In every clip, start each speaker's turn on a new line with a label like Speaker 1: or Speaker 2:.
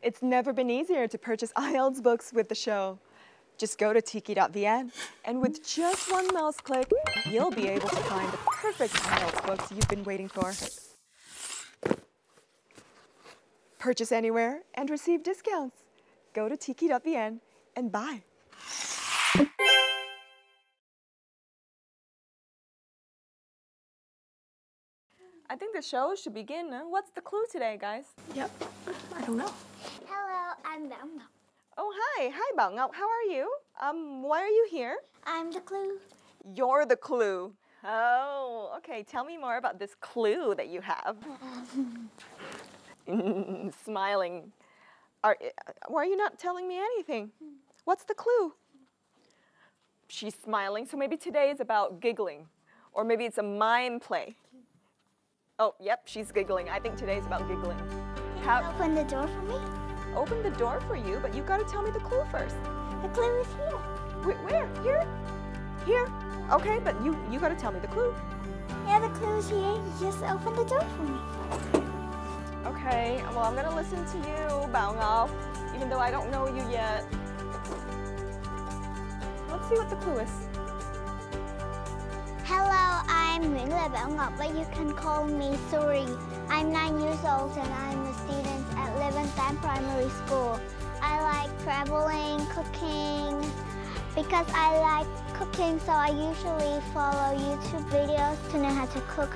Speaker 1: It's never been easier to purchase Ielts books with the show. Just go to tiki.vn, and with just one mouse click, you'll be able to find the perfect Ielts books you've been waiting for. Purchase anywhere and receive discounts. Go to tiki.vn and buy. I think the show should begin. What's the clue today, guys?
Speaker 2: Yep, I don't know.
Speaker 3: Hello, I'm Bảo Ngọc.
Speaker 1: Oh, hi. Hi, Bảo Ngọc. How are you? Why are you here?
Speaker 3: I'm the clue.
Speaker 1: You're the clue. Oh, okay. Tell me more about this clue that you have. Smiling. Why are you not telling me anything? What's the clue? She's smiling, so maybe today is about giggling. Or maybe it's a mime play. Oh, yep, she's giggling. I think today's about giggling.
Speaker 3: Open the door for me?
Speaker 1: Open the door for you, but you've got to tell me the clue first.
Speaker 3: The clue is here.
Speaker 1: Where? Here? Here? Okay, but you got to tell me the clue.
Speaker 3: Yeah, the clue is here. You just open the door for me.
Speaker 1: Okay, well, I'm going to listen to you, Bảo Ngọc, even though I don't know you yet. Let's see what the clue is.
Speaker 3: Hello, I'm Bảo Ngọc, but you can call me Suri. I'm 9 years old and I'm a student at Leventham Primary School. I like traveling, cooking. Because I like cooking, so I usually follow YouTube videos to know how to cook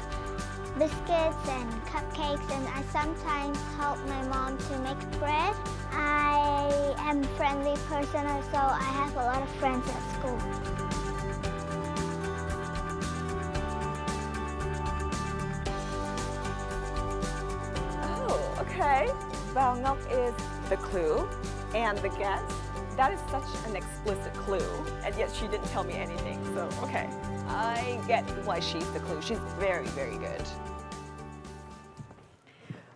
Speaker 3: biscuits and cupcakes, and I sometimes help my mom to make bread. I am a friendly person, so I have a lot of friends at school.
Speaker 1: Okay, Bảo Ngọc is the clue and the guess. That is such an explicit clue, and yet she didn't tell me anything, so okay. I get why she's the clue. She's very, very good.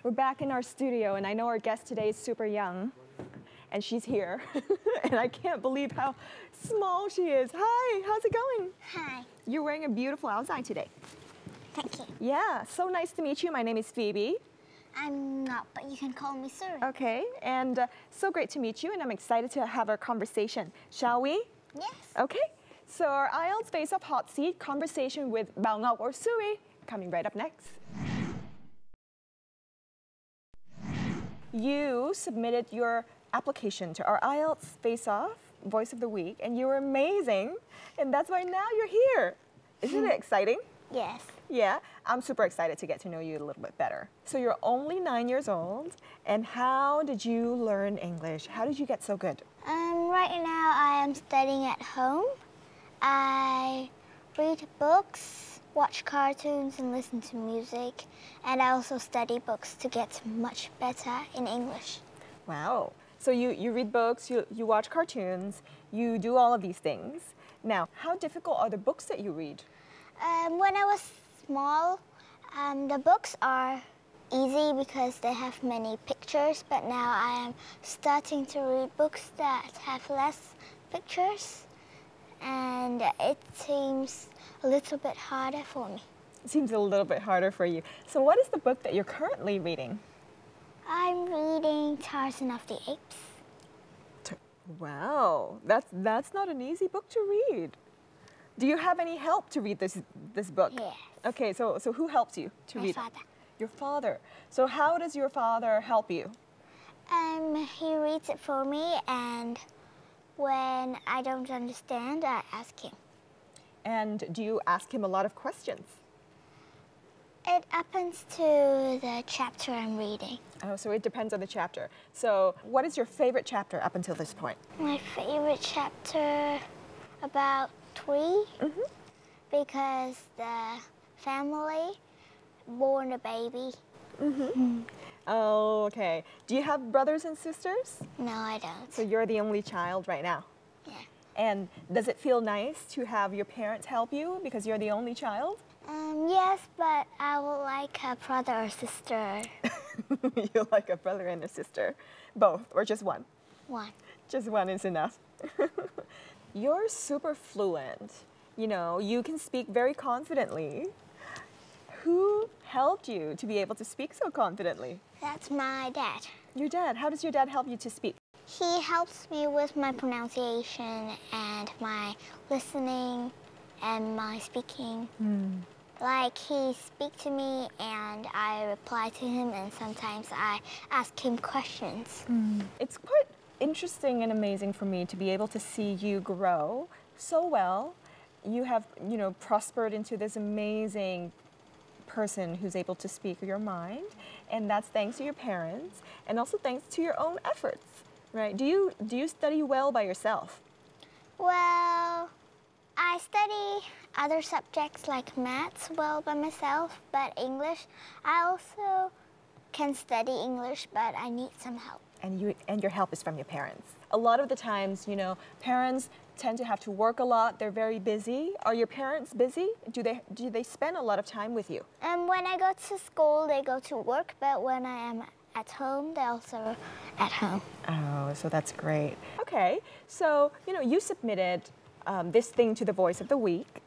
Speaker 1: We're back in our studio, and I know our guest today is super young, and she's here, and I can't believe how small she is. Hi, how's it going?
Speaker 3: Hi.
Speaker 1: You're wearing a beautiful outfit today.
Speaker 3: Thank you.
Speaker 1: Yeah, so nice to meet you. My name is Phoebe.
Speaker 3: I'm not, but you can call me Suri.
Speaker 1: Okay, and so great to meet you, and I'm excited to have our conversation. Shall we?
Speaker 3: Yes.
Speaker 1: Okay, so our Ielts Faceoff Hot Seat conversation with Bảo Ngọc or Suri coming right up next. You submitted your application to our Ielts Faceoff Voice of the Week, and you were amazing, and that's why now you're here. Isn't it exciting?
Speaker 3: Yes.
Speaker 1: Yeah, I'm super excited to get to know you a little bit better. So you're only 9 years old, and how did you learn English? How did you get so good?
Speaker 3: Right now I am studying at home. I read books, watch cartoons, and listen to music. And I also study books to get much better in English.
Speaker 1: Wow. So you read books, you watch cartoons, you do all of these things. Now, how difficult are the books that you read?
Speaker 3: When I was small, the books are easy because they have many pictures, but now I am starting to read books that have less pictures, and it seems a little bit harder for me.
Speaker 1: It seems a little bit harder for you. So what is the book that you're currently reading?
Speaker 3: I'm reading Tarzan of the Apes.
Speaker 1: Wow, that's not an easy book to read. Do you have any help to read this book?
Speaker 3: Yes.
Speaker 1: Okay, so who helps you to read it?
Speaker 3: My father.
Speaker 1: Your father. So how does your father help you?
Speaker 3: He reads it for me, and when I don't understand, I ask him.
Speaker 1: And do you ask him a lot of questions?
Speaker 3: It happens to the chapter I'm reading.
Speaker 1: Oh, so it depends on the chapter. So what is your favorite chapter up until this point?
Speaker 3: My favorite chapter, about 3, because the family born a baby.
Speaker 1: Oh, okay. Do you have brothers and sisters?
Speaker 3: No, I don't.
Speaker 1: So you're the only child right now?
Speaker 3: Yeah.
Speaker 1: And does it feel nice to have your parents help you because you're the only child?
Speaker 3: Yes, but I would like a brother or sister.
Speaker 1: You like a brother and a sister? Both, or just one?
Speaker 3: One.
Speaker 1: Just one is enough. You're super fluent. You know, you can speak very confidently. who helped you to be able to speak so confidently?
Speaker 3: That's my dad.
Speaker 1: Your dad. How does your dad help you to speak?
Speaker 3: He helps me with my pronunciation and my listening and my speaking. Like, he speaks to me and I reply to him, and sometimes I ask him questions.
Speaker 1: It's quite interesting and amazing for me to be able to see you grow so well. You have, prospered into this amazing person who's able to speak your mind, and that's thanks to your parents and also thanks to your own efforts, right? Do you study well by yourself?
Speaker 3: Well, I study other subjects like maths well by myself, but English, I also can study English, but I need some help.
Speaker 1: And your help is from your parents. A lot of the times, parents tend to have to work a lot. They're very busy. Are your parents busy? Do they spend a lot of time with you?
Speaker 3: When I go to school, they go to work, but when I am at home, they're also at home.
Speaker 1: Oh, so that's great. Okay, so you submitted this thing to the Voice of the Week,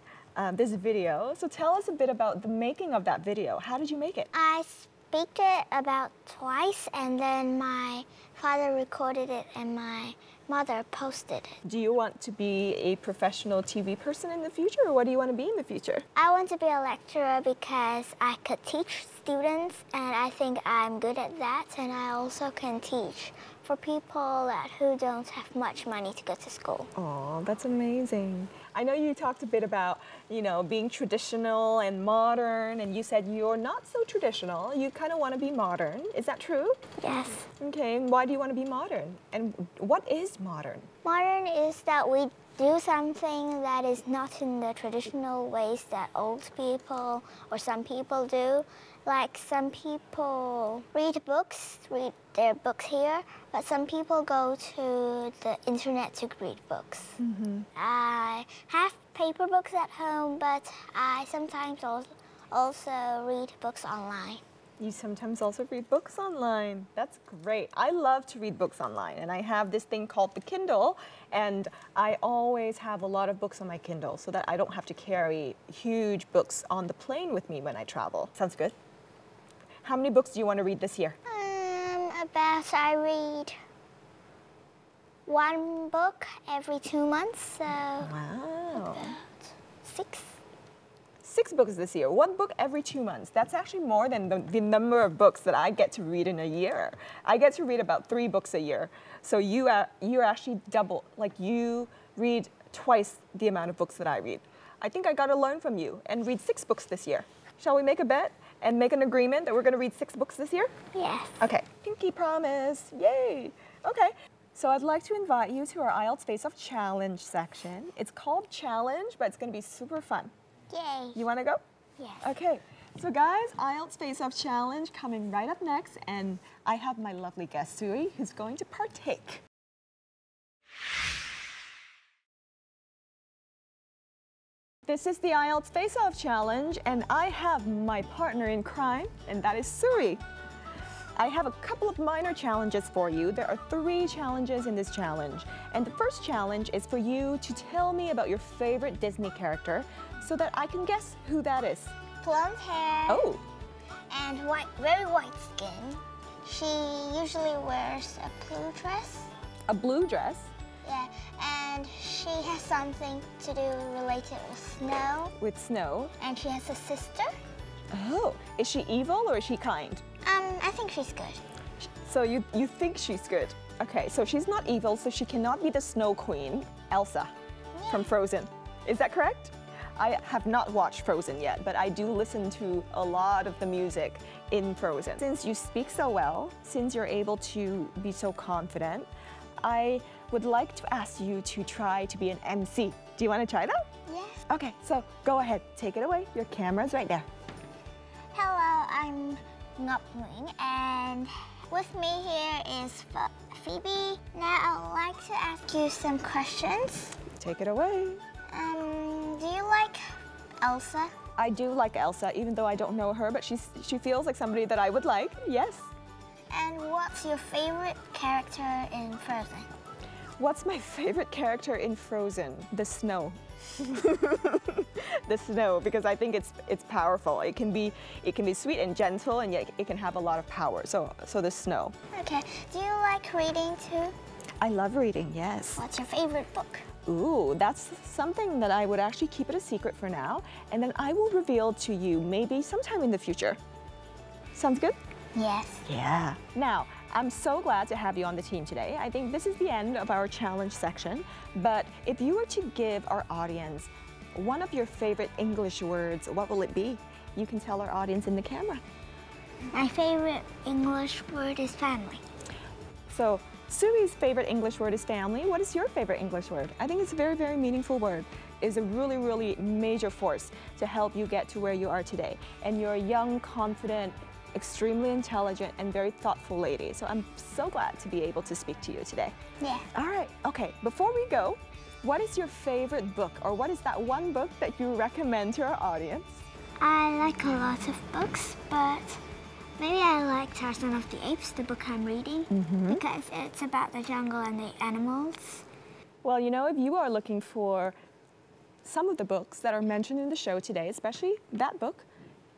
Speaker 1: this video. So tell us a bit about the making of that video. How did you make it?
Speaker 3: I speak it about twice, and then my father recorded it and my mother posted it.
Speaker 1: Do you want to be a professional TV person in the future, or what do you want to be in the future?
Speaker 3: I want to be a lecturer because I could teach students, and I think I'm good at that, and I also can teach for people who don't have much money to go to school.
Speaker 1: Oh, that's amazing. I know you talked a bit about, being traditional and modern, and you said you're not so traditional. You kind of want to be modern. Is that true?
Speaker 3: Yes.
Speaker 1: Okay, and why do you want to be modern? And what is modern?
Speaker 3: Modern is that we do something that is not in the traditional ways that old people or some people do. Like, some people read their books here, but some people go to the internet to read books. I have paper books at home, but I sometimes also read books online.
Speaker 1: You sometimes also read books online. That's great. I love to read books online, and I have this thing called the Kindle, and I always have a lot of books on my Kindle so that I don't have to carry huge books on the plane with me when I travel. Sounds good? How many books do you want to read this year?
Speaker 3: I read one book every 2 months, so
Speaker 1: Wow.
Speaker 3: about 6.
Speaker 1: 6 books this year, 1 book every 2 months. That's actually more than the number of books that I get to read in a year. I get to read about 3 books a year. So you're actually double, like you read twice the amount of books that I read. I think I got to learn from you and read 6 books this year. Shall we make a bet and make an agreement that we're going to read 6 books this year?
Speaker 3: Yes.
Speaker 1: Okay, pinky promise, yay. Okay, so I'd like to invite you to our Ielts Faceoff Challenge section. It's called Challenge, but it's going to be super fun.
Speaker 3: Yay.
Speaker 1: You want to go?
Speaker 3: Yes.
Speaker 1: Okay, so guys, Ielts Faceoff Challenge coming right up next, and I have my lovely guest, Suri, who's going to partake. This is the Ielts Faceoff Challenge, and I have my partner in crime, and that is Suri. I have a couple of minor challenges for you. There are 3 challenges in this challenge. And the first challenge is for you to tell me about your favorite Disney character so that I can guess who that is.
Speaker 3: Blonde hair.
Speaker 1: Oh,
Speaker 3: And very white skin. She usually wears a blue dress.
Speaker 1: a blue dress.
Speaker 3: Yeah, and she has something to do related with snow.
Speaker 1: With snow.
Speaker 3: And she has a sister.
Speaker 1: Oh, is she evil or is she kind?
Speaker 3: I think she's good.
Speaker 1: So you think she's good. Okay, so she's not evil, so she cannot be the Snow Queen, Elsa, from Frozen. Is that correct? I have not watched Frozen yet, but I do listen to a lot of the music in Frozen. Since you speak so well, since you're able to be so confident, I would like to ask you to try to be an MC. Do you want to try that?
Speaker 3: Yes.
Speaker 1: Okay, so go ahead, take it away. Your camera's right there.
Speaker 3: Hello, I'm Ngọc, and with me here is Phoebe. Now I'd like to ask you some questions.
Speaker 1: Take it away.
Speaker 3: Do you like Elsa?
Speaker 1: I do like Elsa, even though I don't know her, but she feels like somebody that I would like, yes.
Speaker 3: And what's your favorite character in Frozen?
Speaker 1: What's my favorite character in Frozen? The snow. the snow because I think it's powerful. It can be sweet and gentle, and yet it can have a lot of power. So the snow.
Speaker 3: Okay. Do you like reading too?
Speaker 1: I love reading, yes.
Speaker 3: What's your favorite book?
Speaker 1: Ooh, that's something that I would actually keep it a secret for now, and then I will reveal to you maybe sometime in the future. Sounds good?
Speaker 3: Yes.
Speaker 1: Yeah. Now, I'm so glad to have you on the team today. I think this is the end of our challenge section, but if you were to give our audience one of your favorite English words, what will it be? You can tell our audience in the camera.
Speaker 3: My favorite English word is family.
Speaker 1: So, Sui's favorite English word is family. What is your favorite English word? I think it's a very, very meaningful word. It's a really, really major force to help you get to where you are today. And you're a young, confident, extremely intelligent, and very thoughtful lady. So I'm so glad to be able to speak to you today.
Speaker 3: Yeah.
Speaker 1: All right, okay, before we go, what is your favorite book, or what is that one book that you recommend to our audience?
Speaker 3: I like a lot of books, but maybe I like Tarzan of the Apes, the book I'm reading, because it's about the jungle and the animals.
Speaker 1: Well, you know, if you are looking for some of the books that are mentioned in the show today, especially that book,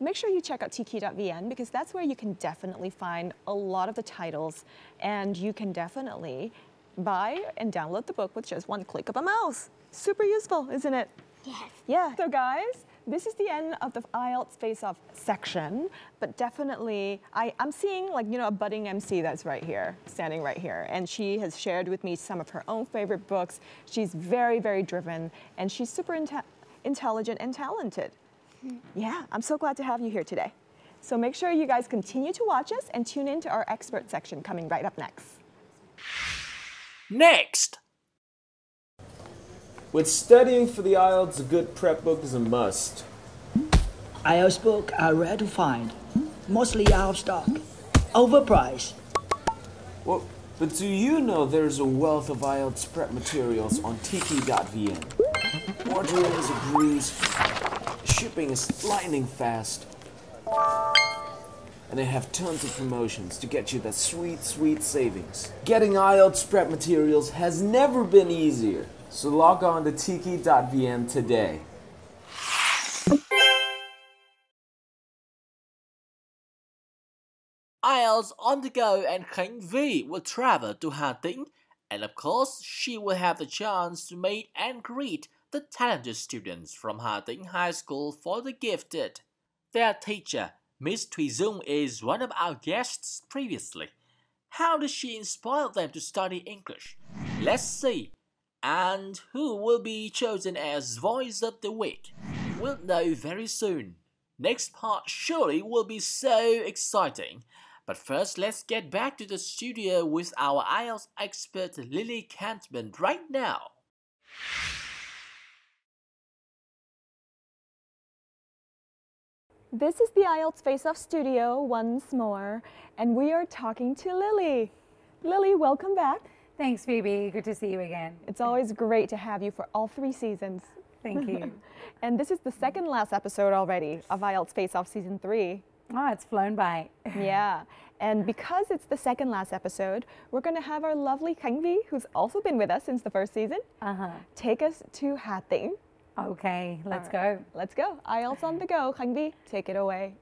Speaker 1: make sure you check out tiki.vn because that's where you can definitely find a lot of the titles, and you can definitely buy and download the book with just one click of a mouse. Super useful, isn't it?
Speaker 3: Yes.
Speaker 1: Yeah. So guys, this is the end of the Ielts Faceoff section, but definitely I'm seeing, like, you know, a budding MC that's right here, standing right here, and she has shared with me some of her own favorite books. She's very, very driven, and she's super intelligent and talented. Yeah, I'm so glad to have you here today. So make sure you guys continue to watch us and tune in to our expert section coming right up next.
Speaker 4: Next!
Speaker 5: With studying for the IELTS, a good prep book is a must.
Speaker 6: IELTS books are rare to find, mostly out of stock, overpriced.
Speaker 5: Well, but do you know there's a wealth of IELTS prep materials on tiki.vn? Ordering is a breeze, shipping is lightning fast, and they have tons of promotions to get you that sweet, sweet savings. Getting IELTS prep materials has never been easier, so log on to tiki.vn today.
Speaker 4: IELTS on the go and Khánh Vy will travel to Hà Tĩnh, and of course she will have the chance to meet and greet the talented students from Hà Tĩnh High School for the Gifted. Their teacher, Miss Thùy Dung, is one of our guests previously. How does she inspire them to study English? Let's see. And who will be chosen as Voice of the Week? We'll know very soon. Next part surely will be so exciting. But first, let's get back to the studio with our IELTS expert Lily Cantman right now.
Speaker 1: This is the Ielts Faceoff studio once more, and we are talking to Lily. Lily, welcome back.
Speaker 2: Thanks, Phoebe. Good to see you again.
Speaker 1: It's always great to have you for all 3 seasons.
Speaker 2: Thank you.
Speaker 1: And this is the second last episode already of Ielts Faceoff Season 3.
Speaker 2: Oh, it's flown by.
Speaker 1: Yeah, and because it's the second last episode, we're going to have our lovely Khánh Vy, who's also been with us since the first season, take us to Hà Tĩnh.
Speaker 2: Okay, let's go.
Speaker 1: Let's go. IELTS on the go. Khánh Vy, take it away.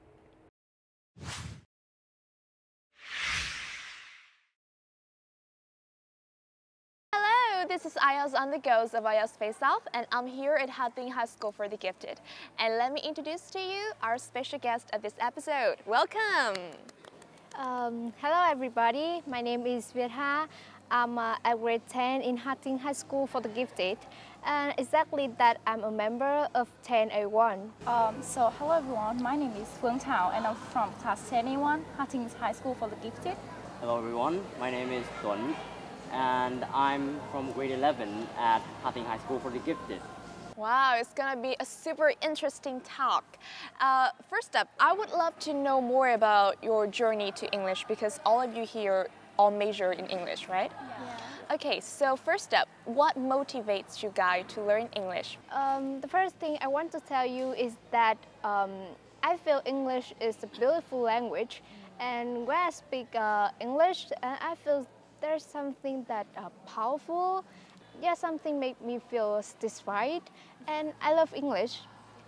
Speaker 1: Hello, this is IELTS on the Go's of IELTS Faceoff, and I'm here at Hà Tĩnh High School for the Gifted. And let me introduce to you our special guest of this episode. Welcome!
Speaker 7: Hello everybody, my name is Việt. I'm at grade 10 in Hà Tĩnh High School for the Gifted. And exactly that I'm a member of 10A1.
Speaker 8: So hello everyone, my name is Phương Thảo and I'm from class 10A1, Hà Tĩnh High School for the Gifted.
Speaker 9: Hello everyone, my name is Tuấn and I'm from grade 11 at Hà Tĩnh High School for the Gifted.
Speaker 1: Wow, it's gonna be a super interesting talk. First up, I would love to know more about your journey to English because all of you here all major in English, right?
Speaker 7: Yeah.
Speaker 1: Okay, so first up, what motivates you guys to learn English?
Speaker 7: The first thing I want to tell you is that I feel English is a beautiful language, and when I speak English, I feel there's something that powerful. Yeah, something make me feel satisfied, and I love English.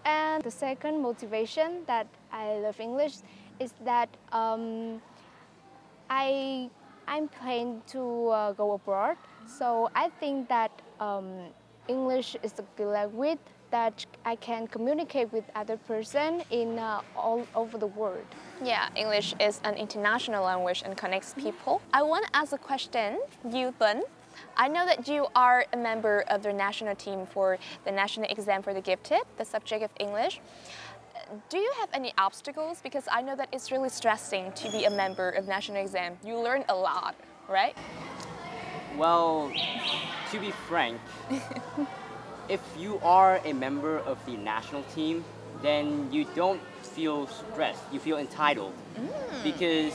Speaker 7: And the second motivation that I love English is that I'm planning to go abroad. So I think that English is a good language that I can communicate with other person in all over the world.
Speaker 1: Yeah, English is an international language and connects people. I want to ask a question, you Tuấn. I know that you are a member of the national team for the national exam for the gifted, the subject of English. Do you have any obstacles? Because I know that it's really stressing to be a member of national exam. You learn a lot, right?
Speaker 9: Well, to be frank, if you are a member of the national team, then you don't feel stressed. You feel entitled because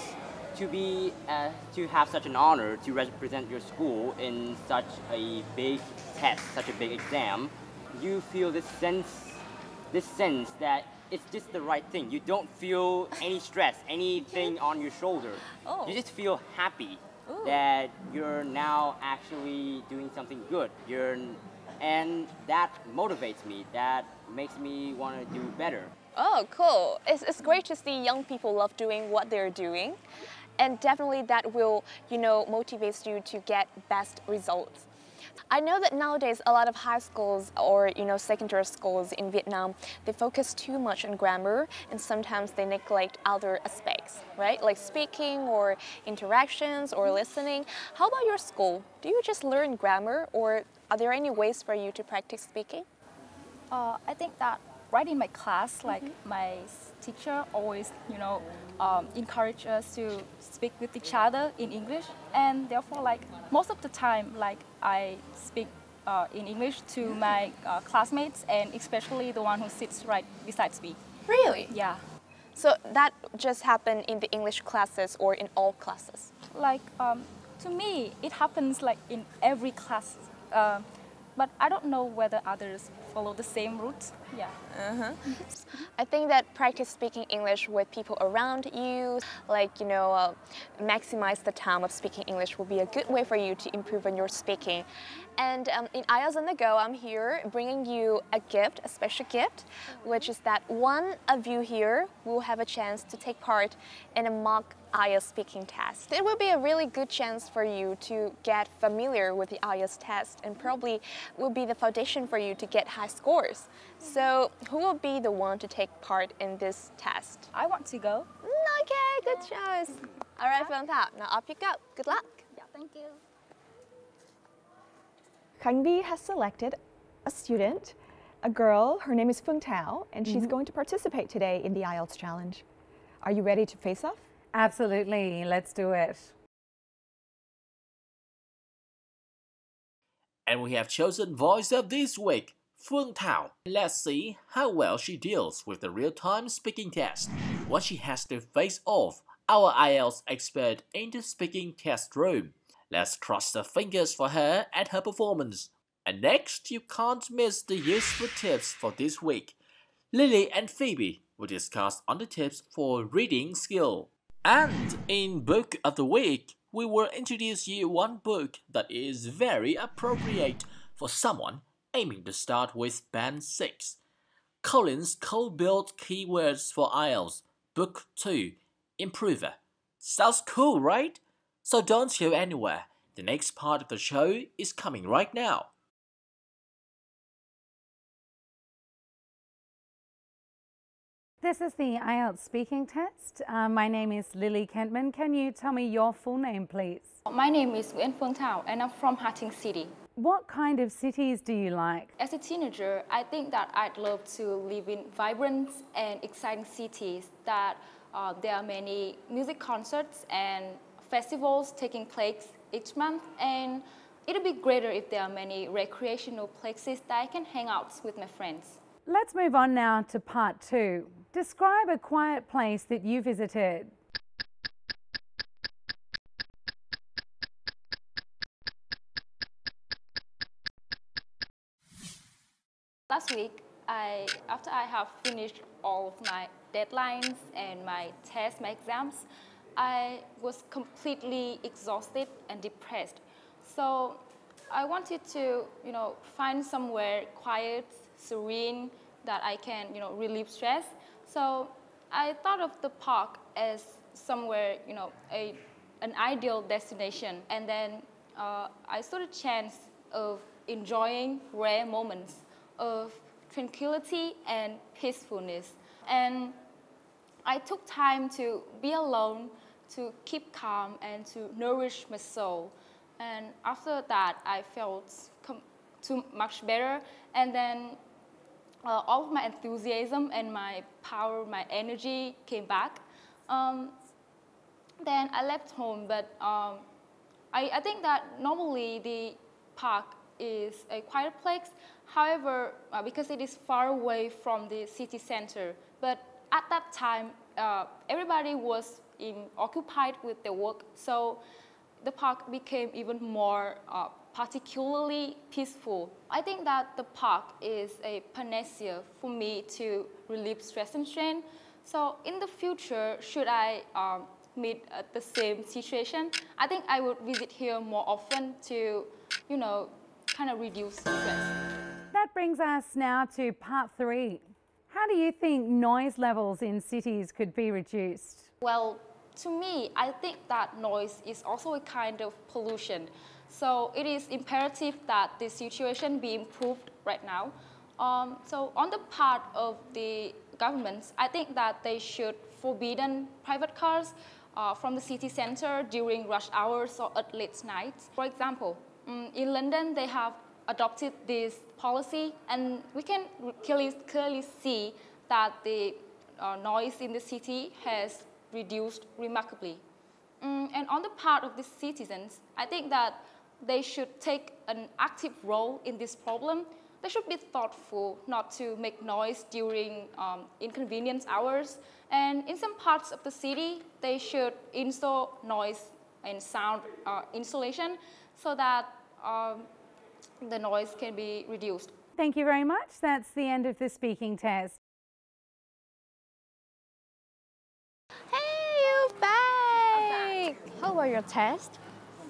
Speaker 9: to have such an honor to represent your school in such a big test, such a big exam, you feel this sense that it's just the right thing. You don't feel any stress, anything on your shoulder.
Speaker 1: Oh.
Speaker 9: You just feel happy that you're now actually doing something good. And that motivates me. That makes me want to do better.
Speaker 1: Oh, cool. It's great to see young people love doing what they're doing. And definitely that will, motivate you to get best results. I know that nowadays a lot of high schools or, secondary schools in Vietnam, they focus too much on grammar and sometimes they neglect other aspects, right? Like speaking or interactions or listening. How about your school? Do you just learn grammar or are there any ways for you to practice speaking?
Speaker 8: I think that right in my class, like my teacher always, encourage us to speak with each other in English, and therefore, like most of the time, like I speak in English to my classmates, and especially the one who sits right beside me.
Speaker 1: Really?
Speaker 8: Yeah.
Speaker 1: So that just happened in the English classes or in all classes?
Speaker 8: Like to me, it happens like in every class. But I don't know whether others follow the same route. Yeah.
Speaker 1: I think that practice speaking English with people around you, like, maximize the time of speaking English will be a good way for you to improve on your speaking. And in Ielts on the Go, I'm here bringing you a gift, a special gift, which is that one of you here will have a chance to take part in a mock Ielts speaking test. It will be a really good chance for you to get familiar with the Ielts test and probably will be the foundation for you to get high scores. So who will be the one to take part in this test?
Speaker 8: I want to go.
Speaker 1: Okay, good choice. All right, Phương Thảo, now up you go. Good luck.
Speaker 8: Yeah, thank you.
Speaker 1: Khánh Vi has selected a student, a girl. Her name is Phương Thảo, and she's going to participate today in the Ielts challenge. Are you ready to face off?
Speaker 2: Absolutely. Let's do it.
Speaker 4: And we have chosen Voice of this week, Phương Thảo. Let's see how well she deals with the real-time speaking test, what she has to face off our Ielts expert in the speaking test room. Let's cross the fingers for her and her performance. And next, you can't miss the useful tips for this week. Lily and Phoebe will discuss on the tips for reading skill. And in Book of the Week, we will introduce you one book that is very appropriate for someone aiming to start with Band 6. Colin's Cold-Built Keywords for Ielts, Book 2, Improver. Sounds cool, right? So don't go anywhere. The next part of the show is coming right now.
Speaker 2: This is the Ielts speaking test. My name is Lily Kentman. Can you tell me your full name, please?
Speaker 8: My name is Phương Thảo, and I'm from Ha Tinh City.
Speaker 2: What kind of cities do you like?
Speaker 8: As a teenager, I think that I'd love to live in vibrant and exciting cities that there are many music concerts and festivals taking place each month, and it'll be greater if there are many recreational places that I can hang out with my friends.
Speaker 2: Let's move on now to part 2. Describe a quiet place that you visited.
Speaker 8: Last week, after I have finished all of my deadlines and my tests, my exams, I was completely exhausted and depressed. So I wanted to, find somewhere quiet, serene, that I can, relieve stress. So I thought of the park as somewhere, an ideal destination. And then I saw the chance of enjoying rare moments of tranquility and peacefulness. And I took time to be alone, to keep calm and to nourish my soul. And after that, I felt too much better. And then all of my enthusiasm and my power, my energy came back. Then I left home, but I think that normally the park is a quiet place. However, because it is far away from the city center, but at that time, everybody was occupied with their work, so the park became even more particularly peaceful. I think that the park is a panacea for me to relieve stress and strain. So in the future, should I meet the same situation, I think I would visit here more often to, kind of reduce stress.
Speaker 2: That brings us now to part 3. How do you think noise levels in cities could be reduced?
Speaker 8: Well, to me, I think that noise is also a kind of pollution. So it is imperative that the situation be improved right now. So on the part of the governments, I think that they should forbidden private cars from the city center during rush hours or at late nights. For example, in London, they have adopted this policy, and we can clearly see that the noise in the city has reduced remarkably. And on the part of the citizens, I think that they should take an active role in this problem. They should be thoughtful not to make noise during inconvenience hours. And in some parts of the city, they should install noise and sound insulation so that the noise can be reduced.
Speaker 2: Thank you very much. That's the end of the speaking test.
Speaker 7: Hey, you back! How was your test?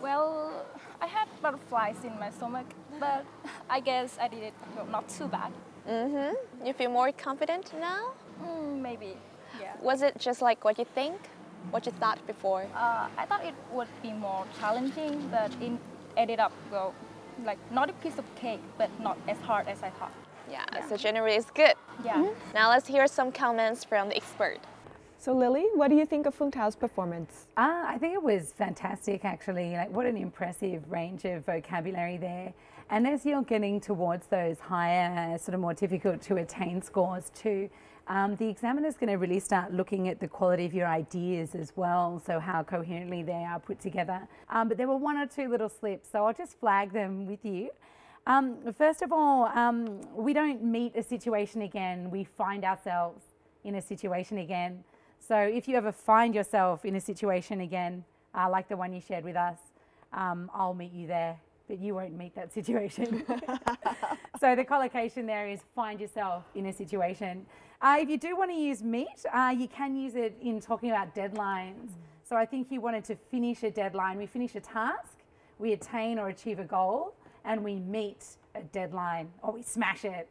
Speaker 8: Well, I had butterflies in my stomach, but I guess I did it not too bad.
Speaker 1: You feel more confident now?
Speaker 8: Maybe, yeah.
Speaker 1: Was it just like what you think? What you thought before?
Speaker 8: I thought it would be more challenging, but it ended up, like not a piece of cake, but not as hard as I thought.
Speaker 1: Yeah, so generally it's good.
Speaker 8: Yeah.
Speaker 1: Now let's hear some comments from the expert.
Speaker 10: So Lily, what do you think of Phuong Thao's performance?
Speaker 2: I think it was fantastic, actually. Like, what an impressive range of vocabulary there. And as you're getting towards those higher, sort of more difficult to attain scores too, the examiner's going to really start looking at the quality of your ideas as well, so how coherently they are put together. But there were 1 or 2 little slips, so I'll just flag them with you. First of all, we don't meet a situation again, we find ourselves in a situation again. So if you ever find yourself in a situation again, like the one you shared with us, I'll meet you there, but you won't meet that situation. So the collocation there is find yourself in a situation. If you do want to use meet, you can use it in talking about deadlines. So I think you wanted to finish a deadline. We finish a task, we attain or achieve a goal, and we meet a deadline, or we smash it.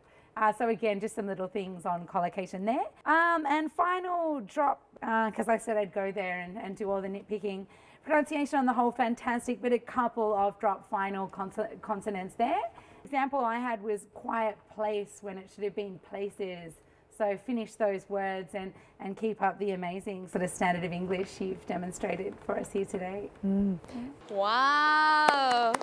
Speaker 2: So again, just some little things on collocation there. And final drop, because I said I'd go there and do all the nitpicking. Pronunciation on the whole fantastic, but a couple of drop final consonants there. Example I had was quiet place when it should have been places. So finish those words and keep up the amazing sort of standard of English you've demonstrated for us here today.
Speaker 1: Wow!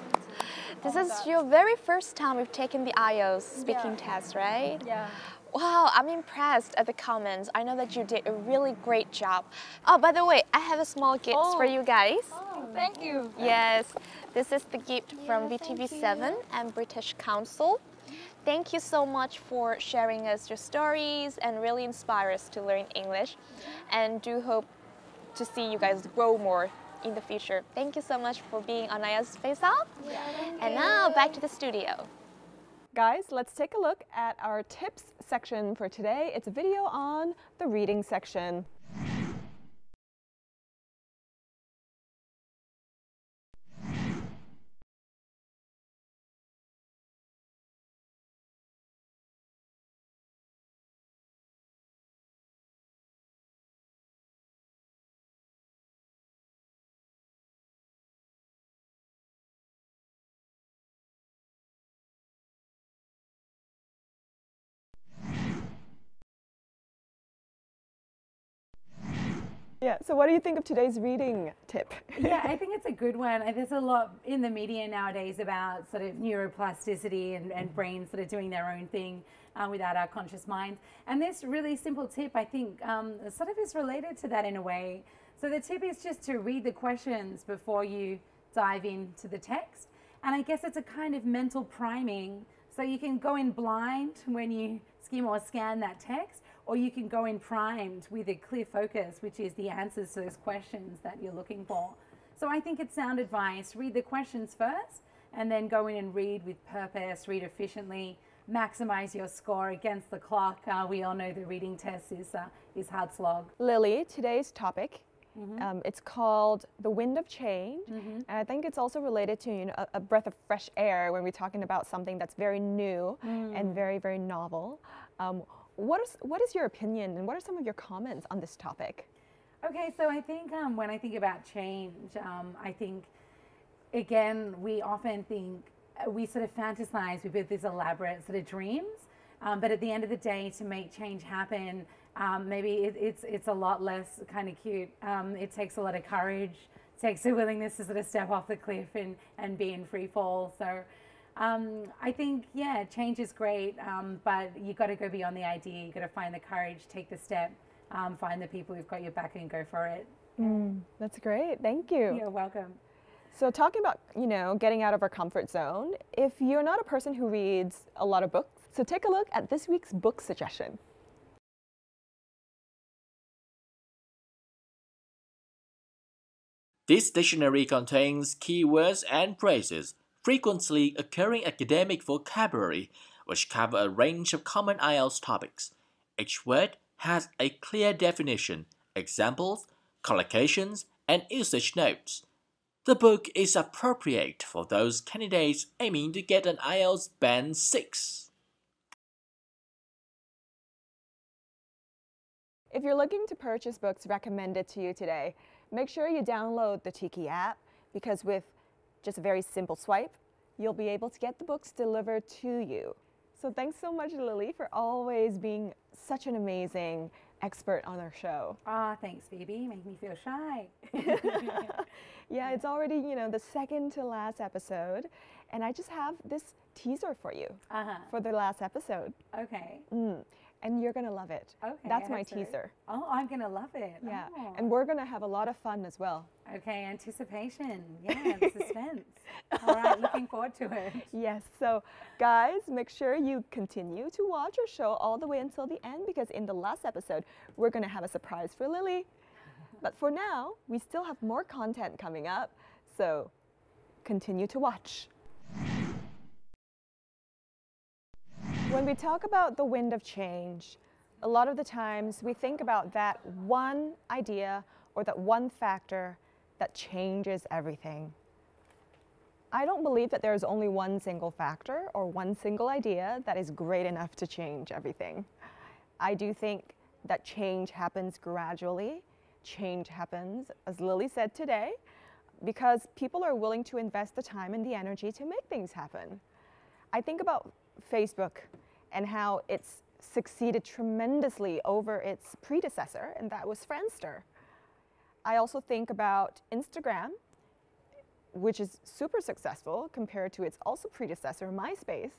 Speaker 1: This is your very first time you've taken the IELTS speaking test, right?
Speaker 8: Yeah.
Speaker 1: Wow, I'm impressed at the comments. I know that you did a really great job. Oh, by the way, I have a small gift for you guys.
Speaker 8: Oh, thank you.
Speaker 1: Yes, this is the gift from VTV7 and British Council. Thank you so much for sharing us your stories and really inspire us to learn English. And do hope to see you guys grow more in the future. Thank you so much for being on IELTS Faceoff. And now back to the studio.
Speaker 10: Guys, let's take a look at our tips section for today. It's a video on the reading section. Yeah, so what do you think of today's reading tip?
Speaker 2: Yeah, I think it's a good one. There's a lot in the media nowadays about sort of neuroplasticity and brains that are doing their own thing without our conscious minds. And this really simple tip, I think, sort of is related to that in a way. So the tip is just to read the questions before you dive into the text. And I guess it's a kind of mental priming. So you can go in blind when you skim or scan that text, or you can go in primed with a clear focus, which is the answers to those questions that you're looking for. So I think it's sound advice. Read the questions first, and then go in and read with purpose, read efficiently, maximize your score against the clock. We all know the reading test is hard slog.
Speaker 10: Lily, today's topic, it's called The Wind of Change. And I think it's also related to a breath of fresh air when we're talking about something that's very new and very, very novel. What is your opinion and what are some of your comments on this topic?
Speaker 2: Okay, so I think when I think about change, I think, again, we often think, we sort of fantasize with these elaborate sort of dreams, but at the end of the day, to make change happen, maybe it's a lot less kind of cute. It takes a lot of courage, it takes a willingness to sort of step off the cliff and be in free fall. So I think, yeah, change is great, but you've got to go beyond the idea. You've got to find the courage, take the step, find the people who've got your back and go for it.
Speaker 10: That's great. Thank you.
Speaker 2: You're welcome.
Speaker 10: So talking about, getting out of our comfort zone, if you're not a person who reads a lot of books, so take a look at this week's book suggestion.
Speaker 4: This dictionary contains keywords and phrases frequently occurring academic vocabulary, which cover a range of common IELTS topics. Each word has a clear definition, examples, collocations, and usage notes. The book is appropriate for those candidates aiming to get an IELTS Band 6.
Speaker 10: If you're looking to purchase books recommended to you today, make sure you download the Tiki app, because with just a very simple swipe, you'll be able to get the books delivered to you. So thanks so much, Lily, for always being such an amazing expert on our show.
Speaker 2: Thanks, Phoebe. Make me feel shy.
Speaker 10: Yeah, it's already, the second to last episode, and I just have this teaser for you for the last episode.
Speaker 2: Okay.
Speaker 10: And you're going to love it.
Speaker 2: Okay.
Speaker 10: That's my teaser.
Speaker 2: Oh, I'm going to love it.
Speaker 10: Yeah.
Speaker 2: Oh.
Speaker 10: And we're going to have a lot of fun as well.
Speaker 2: Okay, anticipation. Yeah, the suspense. All right, looking forward to it.
Speaker 10: Yes. So, guys, make sure you continue to watch our show all the way until the end, because in the last episode, we're going to have a surprise for Lily. But for now, we still have more content coming up. So, continue to watch. When we talk about the wind of change, a lot of the times we think about that one idea or that one factor that changes everything. I don't believe that there is only one single factor or one single idea that is great enough to change everything. I do think that change happens gradually. Change happens, as Lily said today, because people are willing to invest the time and the energy to make things happen. I think about Facebook and how it's succeeded tremendously over its predecessor, and that was Friendster. I also think about Instagram, which is super successful compared to its also predecessor, MySpace.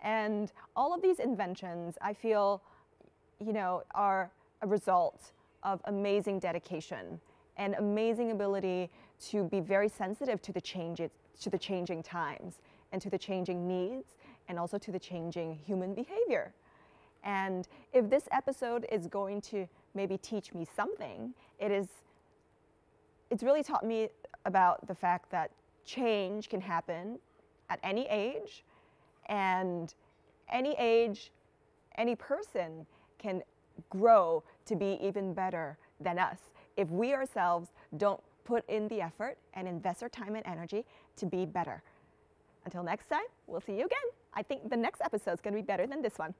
Speaker 10: And all of these inventions, I feel, are a result of amazing dedication and amazing ability to be very sensitive to the changes, to the changing times, and to the changing needs, and also to the changing human behavior. And if this episode is going to maybe teach me something, it's really taught me about the fact that change can happen at any age, and any person can grow to be even better than us if we ourselves don't put in the effort and invest our time and energy to be better. Until next time, we'll see you again. I think the next episode is going to be better than this one.